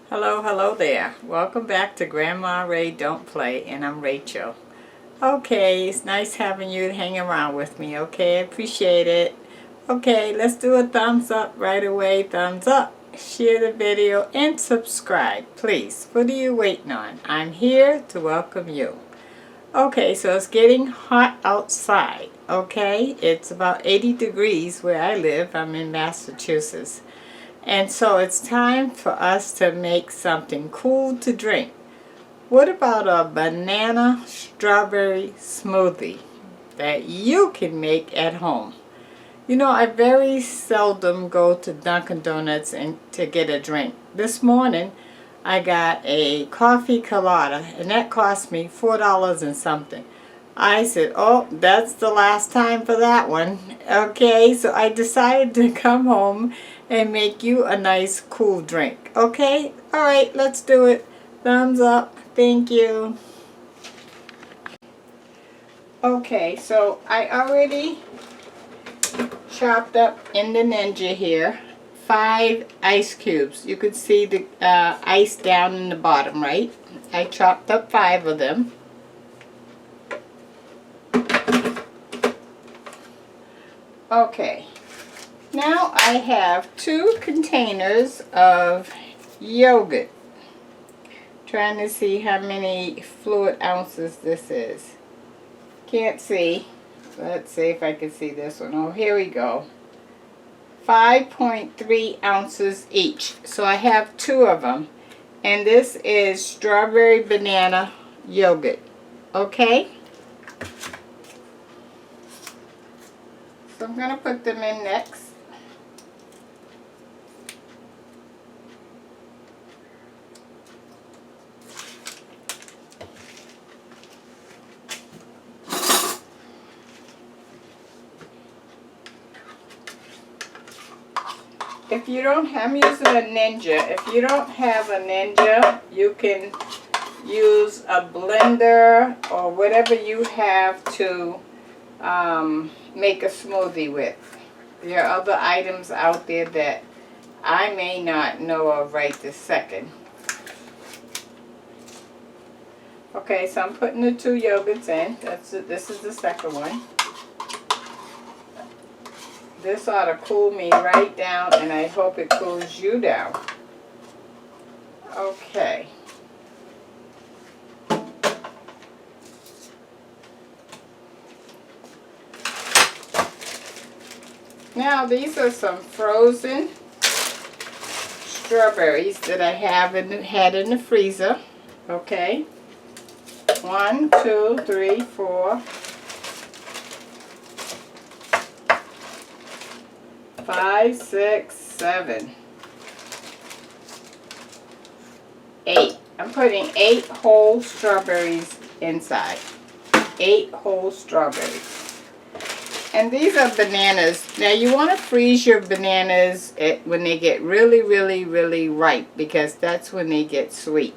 Hello there. Welcome back to Grandma Ray Don't Play, and I'm Rachel. Okay, it's nice having you hang around with me, okay? Appreciate it. Okay, let's do a thumbs up right away. Thumbs up. Share the video and subscribe, please. What are you waiting on? I'm here to welcome you. Okay, so it's getting hot outside, okay? It's about 80 degrees where I live. I'm in Massachusetts. And so it's time for us to make something cool to drink. What about a banana strawberry smoothie that you can make at home? You know, I very seldom go to Dunkin' Donuts and to get a drink. This morning I got a coffee colada and that cost me $4 and something. I said, oh, that's the last time for that one. Okay, so I decided to come home and make you a nice cool drink. Okay, all right, let's do it. Thumbs up. Thank you. Okay, so I already chopped up in the Ninja here 5 ice cubes. You could see the ice down in the bottom, right? I chopped up 5 of them. Okay, now I have 2 containers of yogurt. Trying to see how many fluid ounces this is. Can't see. Let's see if I can see this one. Oh, here we go. 5.3 ounces each. So I have 2 of them. And this is strawberry banana yogurt. Okay? So I'm going to put them in next. If you don't have, I'm using a Ninja. If you don't have a Ninja, you can use a blender or whatever you have to make a smoothie with. There are other items out there that I may not know of right this second. Okay, so I'm putting the 2 yogurts in. This is the second one. This ought to cool me right down, and I hope it cools you down. Okay. Now these are some frozen strawberries that I had in the freezer. Okay. 1, 2, 3, 4, 5, 6, 7, 8. I'm putting 8 whole strawberries inside. 8 whole strawberries. And these are bananas. Now you want to freeze your bananas when they get really, really, really ripe, because that's when they get sweet.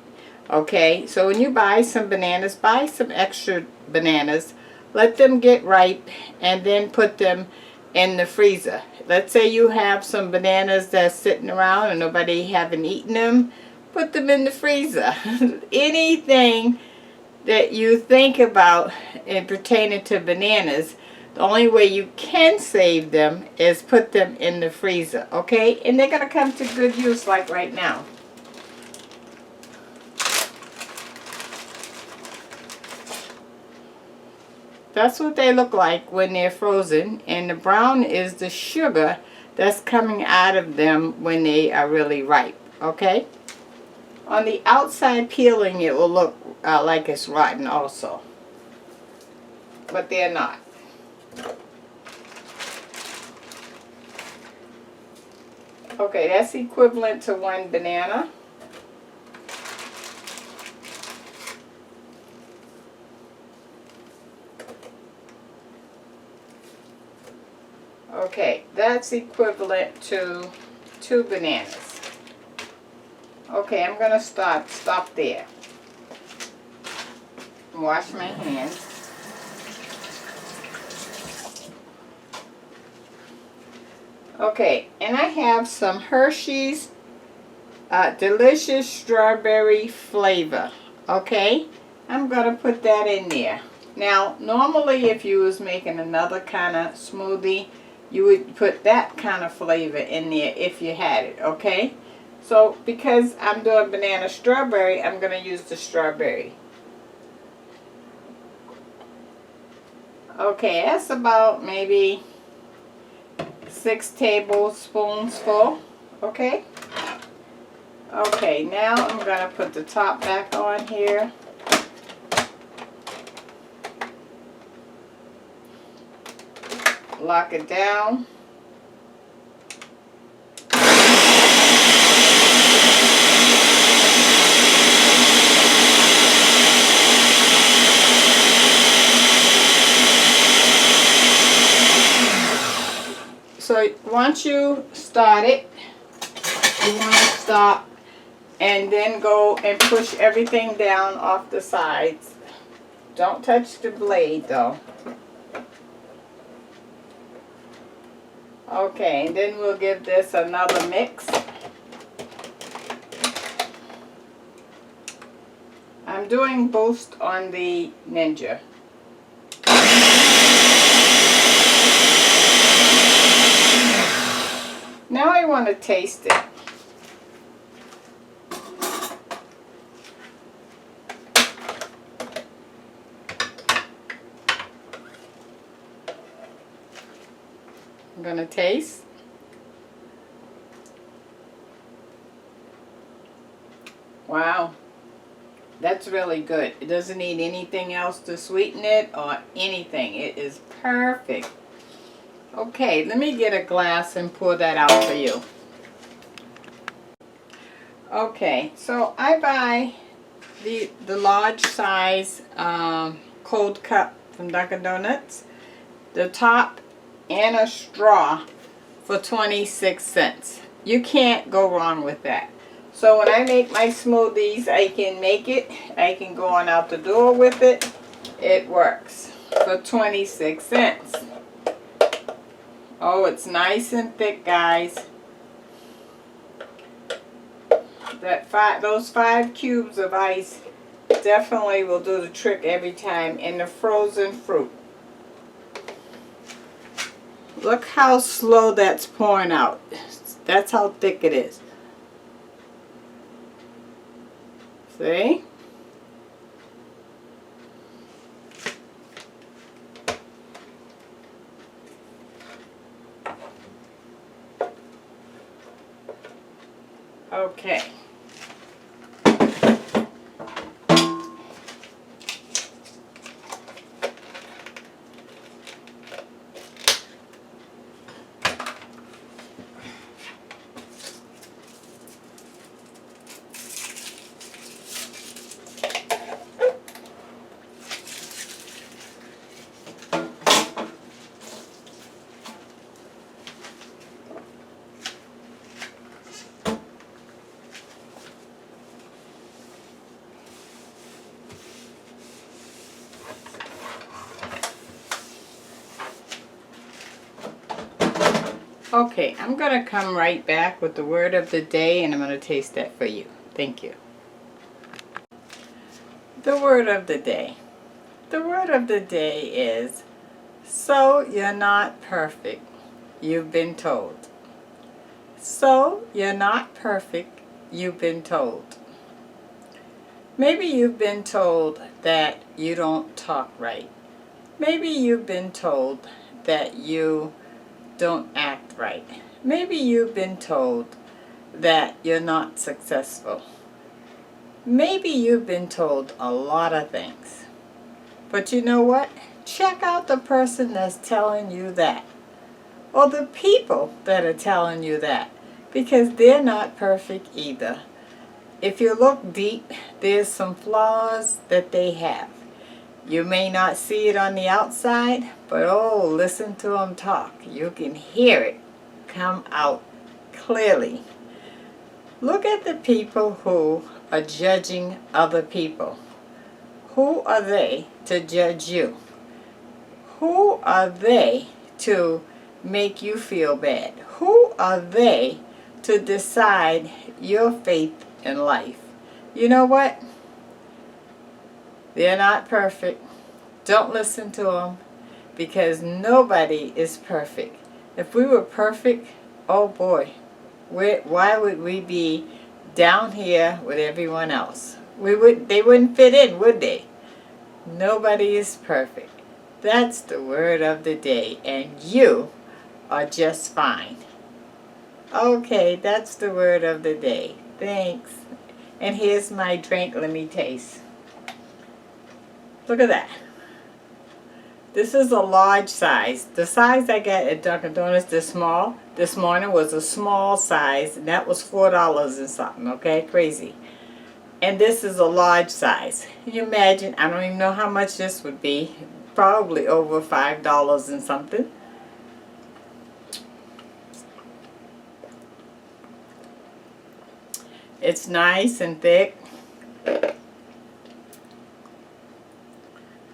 Okay, so when you buy some bananas, buy some extra bananas. Let them get ripe and then put them in the freezer. Let's say you have some bananas that's sitting around and nobody haven't eaten them. Put them in the freezer. Anything that you think about in pertaining to bananas, the only way you can save them is put them in the freezer, okay? And they're going to come to good use like right now. That's what they look like when they're frozen, and the brown is the sugar that's coming out of them when they are really ripe, okay? On the outside peeling, it will look like it's rotten also, but they're not. Okay, that's equivalent to 1 banana. Okay, that's equivalent to 2 bananas. Okay, I'm going to stop there. Wash my hands. Okay, and I have some Hershey's delicious strawberry flavor. Okay, I'm gonna put that in there. Now, normally if you was making another kind of smoothie, you would put that kind of flavor in there if you had it, okay? So, because I'm doing banana strawberry, I'm gonna use the strawberry. Okay, that's about maybe 6 tablespoons full, okay? Okay, now I'm gonna put the top back on here. Lock it down. So once you start it, you want to stop and then go and push everything down off the sides. Don't touch the blade though. Okay, and then we'll give this another mix. I'm doing Boost on the Ninja. Now I want to taste it. I'm going to taste. Wow, that's really good. It doesn't need anything else to sweeten it or anything. It is perfect. Okay, let me get a glass and pour that out for you. Okay, so I buy the large size cold cup from Dunkin' Donuts. The top and a straw for 26 cents. You can't go wrong with that. So when I make my smoothies, I can make it. I can go on out the door with it. It works for 26 cents. Oh, it's nice and thick, guys. Those 5 cubes of ice definitely will do the trick every time. And the frozen fruit. Look how slow that's pouring out. That's how thick it is. See? Okay. Okay, I'm going to come right back with the word of the day, and I'm going to taste that for you. Thank you. The word of the day. The word of the day is, so you're not perfect, you've been told. So you're not perfect, you've been told. Maybe you've been told that you don't talk right. Maybe you've been told that you don't act right. Maybe you've been told that you're not successful. Maybe you've been told a lot of things. But you know what? Check out the person that's telling you that. Or the people that are telling you that. Because they're not perfect either. If you look deep, there's some flaws that they have. You may not see it on the outside, but oh, listen to them talk. You can hear it come out clearly. Look at the people who are judging other people. Who are they to judge you? Who are they to make you feel bad? Who are they to decide your faith in life. You know what? They're not perfect. Don't listen to them, because nobody is perfect. If we were perfect, oh boy, why would we be down here with everyone else? They wouldn't fit in, would they? Nobody is perfect. That's the word of the day, and you are just fine. Okay, that's the word of the day. Thanks. And here's my drink. Let me taste. Look at that. This is a large size. The size I got at Dunkin' Donuts this morning was a small size, and that was $4 and something, okay? Crazy. And this is a large size. Can you imagine? I don't even know how much this would be. Probably over $5 and something. It's nice and thick.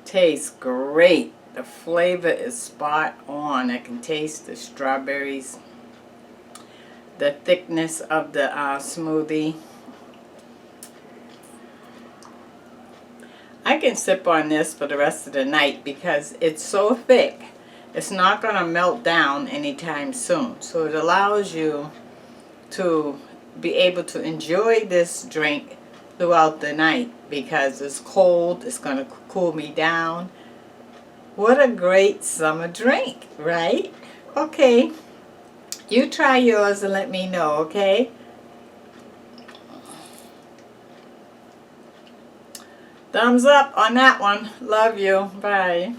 Tastes great. The flavor is spot on. I can taste the strawberries, the thickness of the smoothie. I can sip on this for the rest of the night because it's so thick. It's not going to melt down anytime soon. So it allows you to be able to enjoy this drink throughout the night because it's cold. It's going to cool me down. What a great summer drink, right? Okay. You try yours and let me know, okay? Thumbs up on that one. Love you. Bye.